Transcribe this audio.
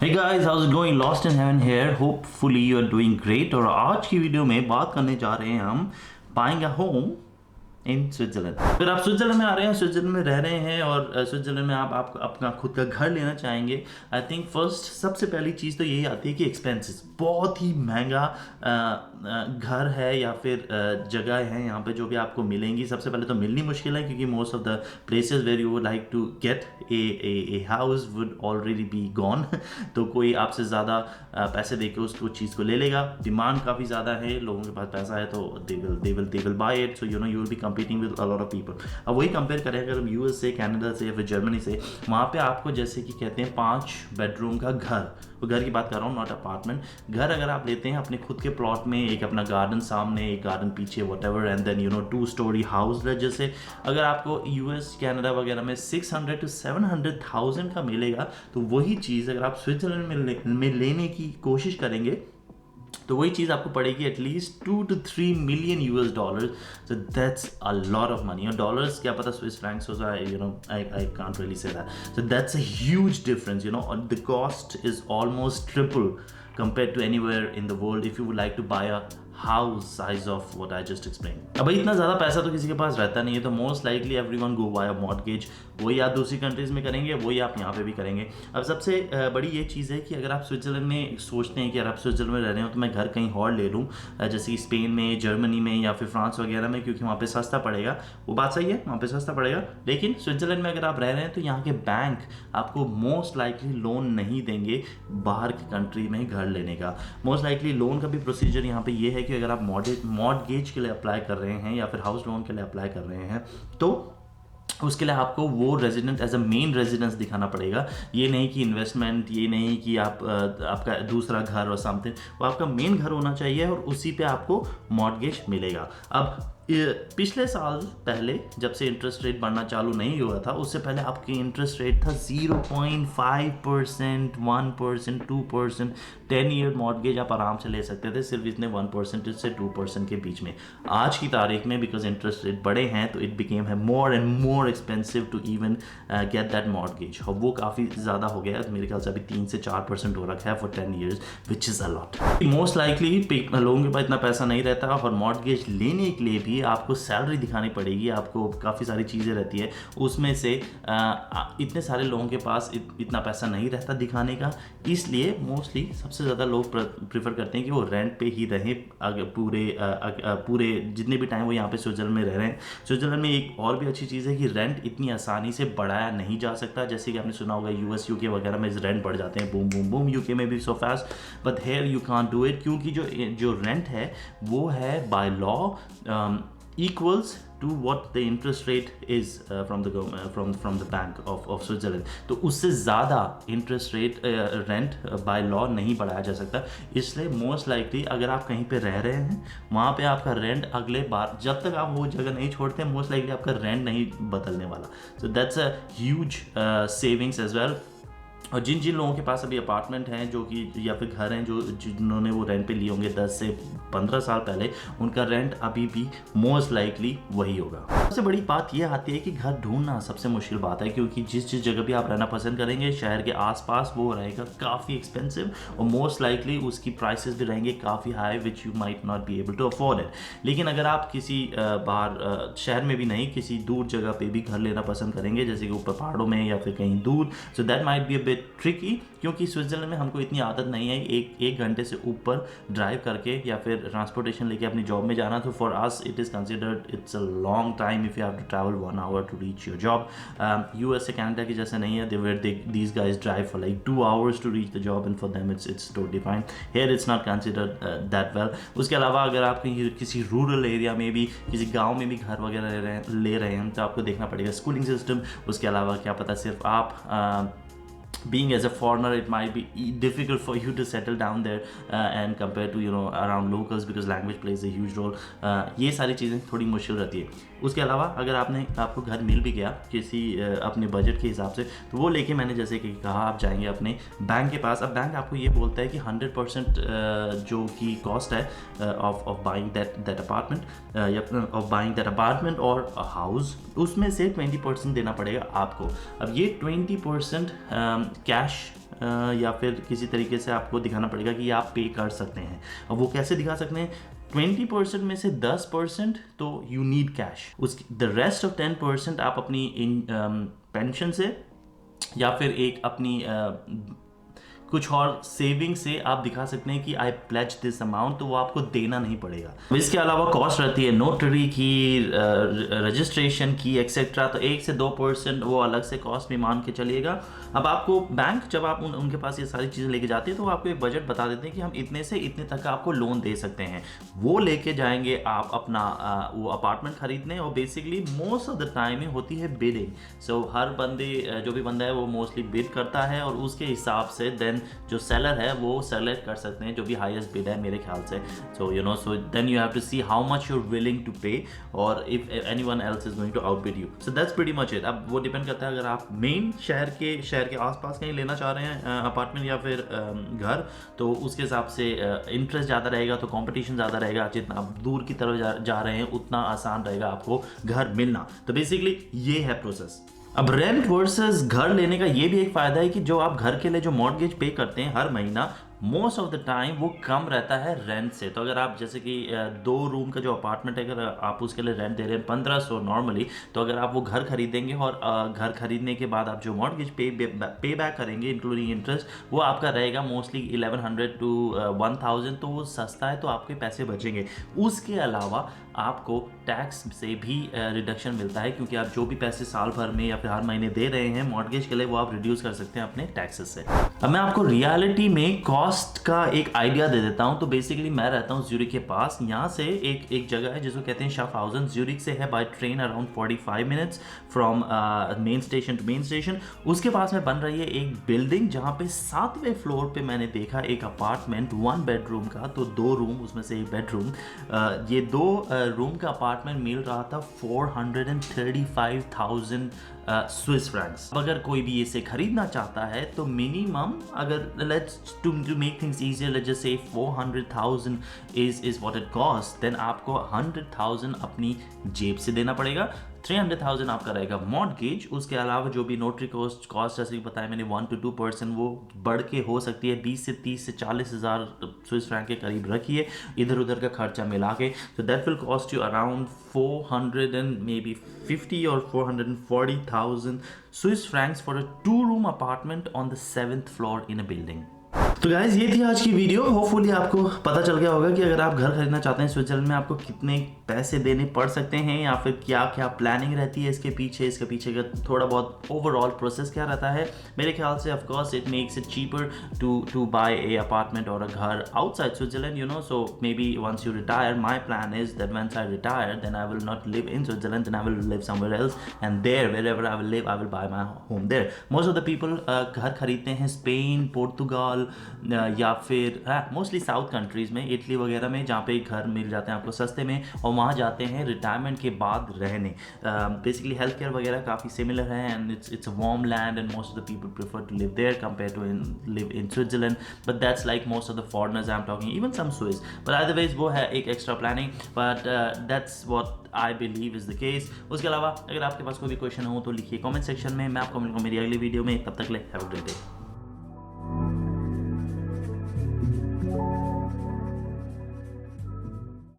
Hey guys, how's it going? Lost in Heaven here. Hopefully you are doing great. और आज की video में बात करने जा रहे हैं हम buying a home in Switzerland. अगर आप स्विट्जरलैंड में आ रहे हैं, स्विट्जरलैंड में रह रहे हैं और स्विट्जरलैंड में आप अपना खुद का घर लेना चाहेंगे, आई थिंक फर्स्ट सबसे पहली चीज़ तो यही आती है कि एक्सपेंसेस। बहुत ही महंगा घर है या फिर जगह है यहाँ पे जो भी आपको मिलेंगी। सबसे पहले तो मिलनी मुश्किल है क्योंकि most of the places where you would like to get a house would already be gone. तो कोई आपसे ज़्यादा पैसे दे के उस चीज़ को ले लेगा। डिमांड काफ़ी ज़्यादा है, लोगों के पास पैसा है तो they will buy it. So you will be competing with a lot of people। अब वही कंपेयर करें अगर हम यूएस से, कनाडा से या फिर जर्मनी से, वहाँ पे आपको जैसे कि कहते हैं 5 बेडरूम का घर, वो घर की बात कर रहा हूँ, नॉट अपार्टमेंट। घर अगर आप लेते हैं अपने खुद के प्लॉट में, एक अपना गार्डन सामने, एक गार्डन पीछे, whatever, and then 2 story house, जैसे अगर आपको यूएस कनाडा वगैरह में 600 to 700,000 का मिलेगा, तो वही चीज़ अगर आप स्विट्जरलैंड में लेने की कोशिश करेंगे तो वही चीज़ आपको पड़ेगी at least 2 to 3 million US dollars। so that's a lot of money। और डॉलर्स क्या पता स्विस फ्रैंक्स हो जाए, I can't really say that। so that's a huge difference, the cost is almost triple compared to anywhere in the world if you would like to buy a house size of what I just explained। अब इतना ज़्यादा पैसा तो किसी के पास रहता नहीं है, तो most likely everyone go by a mortgage. वही आप दूसरी कंट्रीज़ में करेंगे, वही आप यहाँ पे भी करेंगे। अब सबसे बड़ी ये चीज़ है कि अगर आप स्विट्जरलैंड में सोचते हैं कि अगर आप स्विट्जरलैंड में रह रहे हो तो मैं घर कहीं और ले लूँ, जैसे कि स्पेन में, जर्मनी में या फिर फ्रांस वगैरह में, क्योंकि वहाँ पे सस्ता पड़ेगा। वो बात सही है, वहाँ पे सस्ता पड़ेगा, लेकिन स्विट्जरलैंड में अगर आप रह रहे हैं तो यहाँ के बैंक आपको मोस्ट लाइकली लोन नहीं देंगे बाहर की कंट्री में घर लेने का। मोस्ट लाइकली लोन का भी प्रोसीजर यहाँ पे ये है कि अगर आप मॉर्गेज के लिए अप्लाई कर रहे हैं या फिर हाउस लोन के लिए अप्लाई कर रहे हैं तो उसके लिए आपको वो resident as a main residence दिखाना पड़ेगा। ये नहीं कि इन्वेस्टमेंट, ये नहीं कि आपका दूसरा घर और समथिंग, वो आपका मेन घर होना चाहिए और उसी पे आपको मॉर्गेज मिलेगा। अब पिछले साल पहले जब से इंटरेस्ट रेट बढ़ना चालू नहीं हुआ था, उससे पहले आपकी इंटरेस्ट रेट था 0.5%, 1%, 2%। 10 ईयर मॉर्गेज आप आराम से ले सकते थे सिर्फ इतने 1% से 2% के बीच में। आज की तारीख में बिकॉज इंटरेस्ट रेट बढ़े हैं तो इट बिकेम है more and more expensive to even get that mortgage. और वो काफ़ी ज़्यादा हो गया है, तो मेरे ख्याल से अभी 3 से 4% हो रखा है for 10 years, which is a lot. Most likely लोगों के पास इतना पैसा नहीं रहता और मॉर्गेज लेने के लिए भी आपको सैलरी दिखानी पड़ेगी, आपको काफ़ी सारी चीज़ें रहती है। उसमें से इतने सारे लोगों के पास इतना पैसा नहीं रहता दिखाने का, इसलिए मोस्टली सबसे ज़्यादा लोग प्रेफर करते हैं कि वो रेंट पे ही रहें अगर पूरे जितने भी टाइम वो यहाँ पे स्विट्जरलैंड में रह रहे हैं। स्विट्जरलैंड में एक और भी अच्छी चीज़ है कि रेंट इतनी आसानी से बढ़ाया नहीं जा सकता। जैसे कि आपने सुना होगा यूएस, यूके वगैरह में रेंट बढ़ जाते हैं, बूम बूम बूम। यूके में भी so fast, but here you can't do it, क्योंकि जो रेंट है वो है by law equals to what the interest rate is from the government, from the bank of Switzerland। तो उससे ज़्यादा interest rate rent by law नहीं बढ़ाया जा सकता। इसलिए मोस्ट लाइकली अगर आप कहीं पे रह रहे हैं वहाँ पे आपका रेंट अगले बार जब तक आप वो जगह नहीं छोड़ते मोस्ट लाइकली आपका रेंट नहीं बदलने वाला। So that's a huge savings as well. और जिन लोगों के पास अभी अपार्टमेंट हैं जो कि या फिर घर हैं जिन्होंने वो रेंट पे लिए होंगे 10 से 15 साल पहले, उनका रेंट अभी भी मोस्ट लाइकली वही होगा। सबसे बड़ी बात ये आती है कि घर ढूंढना सबसे मुश्किल बात है, क्योंकि जिस जगह भी आप रहना पसंद करेंगे शहर के आसपास वो रहेगा काफ़ी एक्सपेंसिव और मोस्ट लाइकली उसकी प्राइसेस भी रहेंगे काफ़ी high, which you might not be able to afford it. लेकिन अगर आप किसी बाहर शहर में भी नहीं, किसी दूर जगह पे भी घर लेना पसंद करेंगे, जैसे कि ऊपर पहाड़ों में या फिर कहीं दूर, so that might be a bit tricky, क्योंकि स्विट्जरलैंड में हमको इतनी आदत नहीं है एक घंटे से ऊपर ड्राइव करके या फिर ट्रांसपोर्टेशन लेके अपनी जॉब में जाना। तो for us it is considered it's a long time if you have to travel 1 hour to reach your job. US से कनाडा की जैसे नहीं है, these guys drive for like 2 hours to reach the job and for them it's totally fine. Here it's not considered that well. उसके अलावा अगर आप कहीं किसी रूरल एरिया में भी, किसी गाँव में भी घर वगैरह ले रहे हैं तो आपको देखना पड़ेगा स्कूलिंग सिस्टम। उसके अलावा क्या पता सिर्फ आप being as a foreigner it might be difficult for you to settle down there and compared to around locals because language plays a huge role। ये सारी चीज़ें थोड़ी मुश्किल रहती है। उसके अलावा अगर आपको घर मिल भी गया किसी अपने बजट के हिसाब से, तो वो लेके मैंने जैसे कि कहा आप जाएंगे अपने बैंक के पास। अब बैंक आपको ये बोलता है कि 100% जो कि कॉस्ट है ऑफ बाइंग दैट अपार्टमेंट या ऑफ बाइंग दैट अपार्टमेंट और हाउस, उसमें से 20% देना पड़ेगा आपको। अब ये 20% कैश या फिर किसी तरीके से आपको दिखाना पड़ेगा कि आप पे कर सकते हैं। अब वो कैसे दिखा सकते हैं? 20% में से 10% तो यू नीड कैश, उस द रेस्ट ऑफ 10% आप अपनी पेंशन से या फिर एक अपनी कुछ और सेविंग से आप दिखा सकते हैं कि आई प्लेज दिस अमाउंट, तो वो आपको देना नहीं पड़ेगा। इसके अलावा कॉस्ट रहती है नोटरी की, रजिस्ट्रेशन की, एक्सेट्रा, तो 1 से 2% वो अलग से कॉस्ट भी मान के चलिएगा। अब आपको बैंक जब आप उनके पास ये सारी चीज़ें लेके जाते हैं तो वो आपको एक बजट बता देते हैं कि हम इतने से इतने तक का आपको लोन दे सकते हैं। वो लेके जाएंगे आप अपना वो अपार्टमेंट खरीदने, और basically most of the time में होती है बिडिंग। सो हर बंदे जो भी बंदा है वो मोस्टली बिड करता है, और उसके हिसाब से देन जो सेलर है वो सेलेक्ट कर सकते हैं जो भी हाईएस्ट बिड है मेरे ख्याल से। So then you have to see how much you are willing to pay, और if anyone else is going to outbid you. So that's pretty much it. अब वो डिपेंड करता है, अगर आप मेन शहर के आसपास कहीं लेना चाह रहे हैं अपार्टमेंट या फिर घर, तो उसके हिसाब से इंटरेस्ट ज़्यादा रहेगा, तो कंपटीशन ज़्यादा रहेगा। जितना आप दूर की तरफ जा रहे हैं उतना आसान रहेगा आपको घर मिलना। तो बेसिकली ये है प्रोसेस। अब रेंट वर्सेस घर लेने का ये भी एक फ़ायदा है कि जो आप घर के लिए जो मॉर्गेज पे करते हैं हर महीना, मोस्ट ऑफ द टाइम वो कम रहता है रेंट से। तो अगर आप जैसे कि 2 रूम का जो अपार्टमेंट है, अगर आप उसके लिए रेंट दे रहे हैं 1500 नॉर्मली, तो अगर आप वो घर खरीदेंगे और घर खरीदने के बाद आप जो मॉर्गेज पे बैक करेंगे इंक्लूडिंग इंटरेस्ट, वो आपका रहेगा मोस्टली 1100 to 1000, तो वो सस्ता है, तो आपके पैसे बचेंगे। उसके अलावा आपको टैक्स से भी रिडक्शन मिलता है, क्योंकि आप जो भी पैसे साल भर में या फिर हर महीने दे रहे हैं मॉर्गेज के लिए, वो आप रिड्यूस कर सकते हैं अपने टैक्सेस से। अब मैं आपको रियलिटी में कॉस्ट का एक आइडिया दे देता हूं। तो बेसिकली मैं रहता हूं ज्यूरिख के पास। यहाँ से एक जगह है जिसको कहते हैं शाफहाउजन। ज्यूरिख से है by train around 45 minutes from main station to main station. उसके पास में बन रही है एक बिल्डिंग जहाँ पे 7वें फ्लोर पे मैंने देखा एक अपार्टमेंट 1 बेडरूम का, तो 2 रूम उसमें से 1 बेडरूम। ये 2 रूम का अपार्टमेंट मिल रहा था 435,000 स्विस फ्रैंक्स। अगर कोई भी इसे खरीदना चाहता है तो मिनिमम, अगर let's to make things easier, let's just say 400,000 is what it cost, then आपको 100,000 अपनी जेब से देना पड़ेगा। 300,000 आपका रहेगा मॉर्गेज। उसके अलावा जो भी नोटरी कॉस्ट जैसे कि बताया मैंने 1 to 2% वो बढ़ के हो सकती है 20 से 30 से 40,000 स्विस फ्रैंक के करीब रखिए इधर उधर का खर्चा मिला के। तो that will cost you around 450 और 440,000 Swiss Franks for a 2-room apartment on the 7th floor in a building. तो गाइज ये थी आज की वीडियो। होपफुली आपको पता चल गया होगा कि अगर आप घर खरीदना चाहते हैं स्विट्जरलैंड में आपको कितने पैसे देने पड़ सकते हैं, या फिर क्या क्या प्लानिंग रहती है इसके पीछे का थोड़ा बहुत ओवरऑल प्रोसेस क्या रहता है। मेरे ख्याल से of course it makes it cheaper to buy a apartment और अ घर outside Switzerland, you know. So maybe once you retire, my plan is that once I retire then I will not live in Switzerland, then I will live somewhere else, and there wherever I will live I will buy my home there. Most of the people घर खरीदते हैं Spain, Portugal या फिर mostly south countries में, Italy वगैरह में, जहाँ पे घर मिल जाते हैं आपको सस्ते में, और वहाँ जाते हैं रिटायरमेंट के बाद रहने। बेसिकली हेल्थ केयर वगैरह काफ़ी सिमिलर है, and it's a warm land and most of the people prefer to live there compare to live in Switzerland, but that's like most of the foreigners I am talking, even some Swiss, but otherwise वो है एक extra planning, but that's what I believe is the case. उसके अलावा अगर आपके पास कोई भी question हो तो लिखिए कमेंट सेक्शन में, मैं आपको मिलूंगा मेरी अगली वीडियो में। तब तक ले हैव अ ग्रेट डे।